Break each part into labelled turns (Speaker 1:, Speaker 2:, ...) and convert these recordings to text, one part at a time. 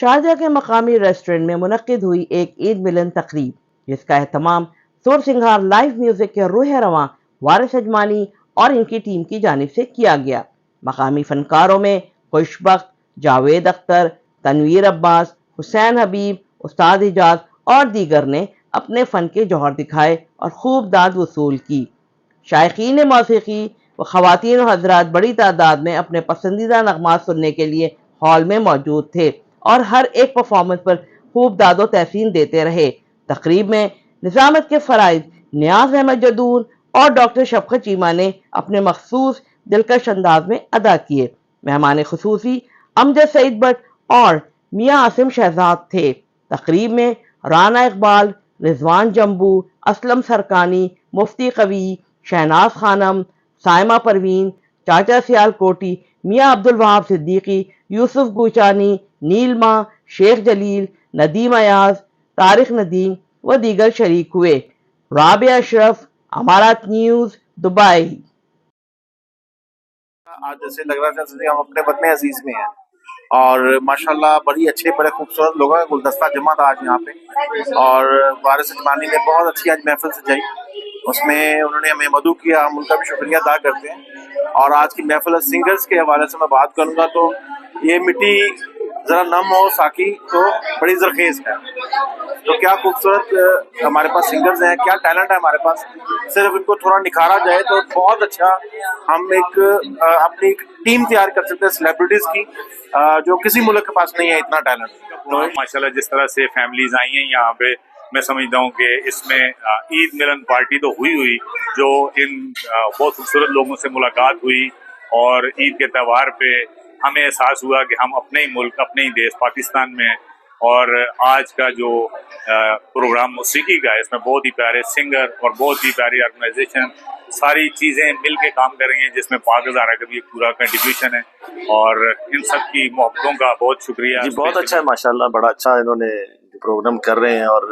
Speaker 1: Sharjah کے مقامی restaurant میں منعقد ہوئی ایک عید ملن تقریب، جس کا اہتمام سور سنگھار لائیو میوزک کے روح رواں وارث اجمانی اور ان کی ٹیم کی جانب سے کیا گیا۔ مقامی فنکاروں میں خوشبخت، جاوید اختر، تنویر عباس، حسین حبیب، استاد حجاز اور دیگر نے اپنے فن کے جوہر دکھائے اور خوب داد وصول کی۔ شائقین موسیقی و خواتین و حضرات بڑی تعداد میں اپنے پسندیدہ نغمات سننے کے لیے ہال میں موجود تھے اور ہر ایک پرفارمنس پر خوب داد و تحسین دیتے رہے۔ تقریب میں نظامت کے فرائض نیاز احمد جدون اور ڈاکٹر شفقت چیمہ نے اپنے مخصوص دلکش انداز میں ادا کیے۔ مہمان خصوصی امجد سعید بٹ اور میاں عاصم شہزاد تھے۔ تقریب میں رانا اقبال، رضوان جمبو، اسلم سرکانی، مفتی قوی، شہناز خانم، سائمہ پروین، چاچا سیال کوٹی، میاں عبدالوہاب صدیقی، یوسف گوچانی، نیلما، شیخ جلیل، ندیم ایاز، طارق ندیم و دیگر شریک ہوئے۔ رابعہ اشرف، امارات نیوز، دبئی۔
Speaker 2: آج جیسے لگ رہا تھا جیسے ہم اپنے وطن عزیز میں ہیں، اور ماشاءاللہ بڑی اچھے بڑے خوبصورت لوگوں کا گلدستہ جمع تھا آج یہاں پہ، اور وارث اجمانی نے بہت اچھی آج محفل سجائی، اس میں انہوں نے ہمیں مدعو کیا، ہم ان کا بھی شکریہ ادا کرتے ہیں۔ اور آج کی محفل سنگرز کے حوالے سے میں بات کروں گا تو یہ مٹی ذرا نم ہو ساکی تو بڑی زرخیز ہے، تو کیا خوبصورت ہمارے پاس سنگرز ہیں، کیا ٹیلنٹ ہے ہمارے پاس، صرف ان کو تھوڑا نکھارا جائے تو بہت اچھا ہم ایک اپنی ایک ٹیم تیار کر سکتے ہیں سیلیبریٹیز کی، جو کسی ملک کے پاس نہیں ہے اتنا ٹیلنٹ۔
Speaker 3: ماشاءاللہ جس طرح سے فیملیز آئی ہیں یہاں پہ، میں سمجھتا ہوں کہ اس میں عید ملن پارٹی تو ہوئی جو ان بہت خوبصورت لوگوں سے ملاقات ہوئی، اور عید کے تہوار پہ ہمیں احساس ہوا کہ ہم اپنے ہی ملک، اپنے ہی دیش پاکستان میں ہیں۔ اور آج کا جو پروگرام موسیقی کا ہے، اس میں بہت ہی پیارے سنگر اور بہت ہی پیاری آرگنائزیشن ساری چیزیں مل کے کام کر رہی ہیں، جس میں پاک ہزارہ کا بھی ایک پورا کنٹریبیوشن ہے، اور ان سب کی محبتوں کا بہت شکریہ۔
Speaker 4: جی بہت اچھا ہے ماشاءاللہ، بڑا اچھا انہوں نے پروگرام کر رہے ہیں، اور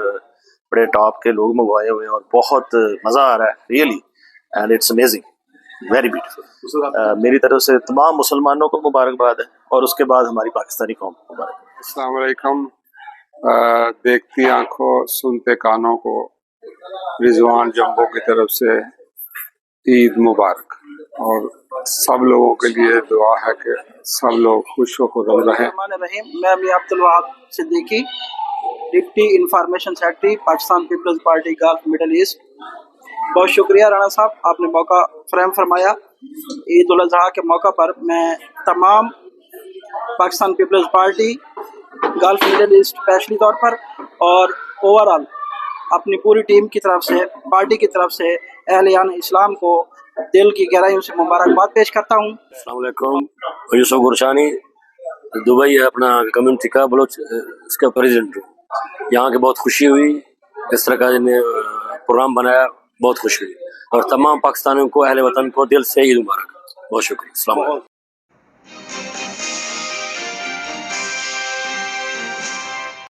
Speaker 4: بڑے ٹاپ کے لوگ منگوائے ہوئے ہیں، اور بہت مزہ آ رہا ہے really, and it's amazing, very beautiful. میری طرف سے تمام مسلمانوں کو مبارکباد ہے، اور اس کے بعد ہماری پاکستانی قوم کو مبارکباد۔
Speaker 5: السلام علیکم۔ دیکھتی آنکھوں سنتے کانوں کو رضوان جمبو کی طرف سے عید مبارک، اور سب لوگوں کے لیے دعا ہے کہ سب لوگ خوش و خرم رہیں۔
Speaker 6: میں Mian Abdul Wahab Siddiqui, deputy information secretary Pakistan Peoples Party Gulf Middle East. بہت شکریہ رانا صاحب، آپ نے موقع فراہم فرمایا۔ عید الاضحیٰ کے موقع پر میں تمام Pakistan Peoples Party Gulf Middle East specially طور پر اور اوورآل اپنی پوری ٹیم کی طرف سے، پارٹی کی طرف سے اہلیان اسلام کو دل کی گہرائیوں سے مبارکباد پیش کرتا ہوں۔
Speaker 7: السلام علیکم، یوسف گرشانی، دبئی ہے اپنا کمیونٹی کا بلوچ اس کا پریزیڈنٹ ہوں۔ یہاں کی بہت خوشی ہوئی، اس طرح کا پروگرام بنایا، بہت خوشی ہوئی، اور تمام پاکستانیوں کو، اہل وطن کو دل سے عید مبارک۔ بہت شکریہ، السلام علیکم۔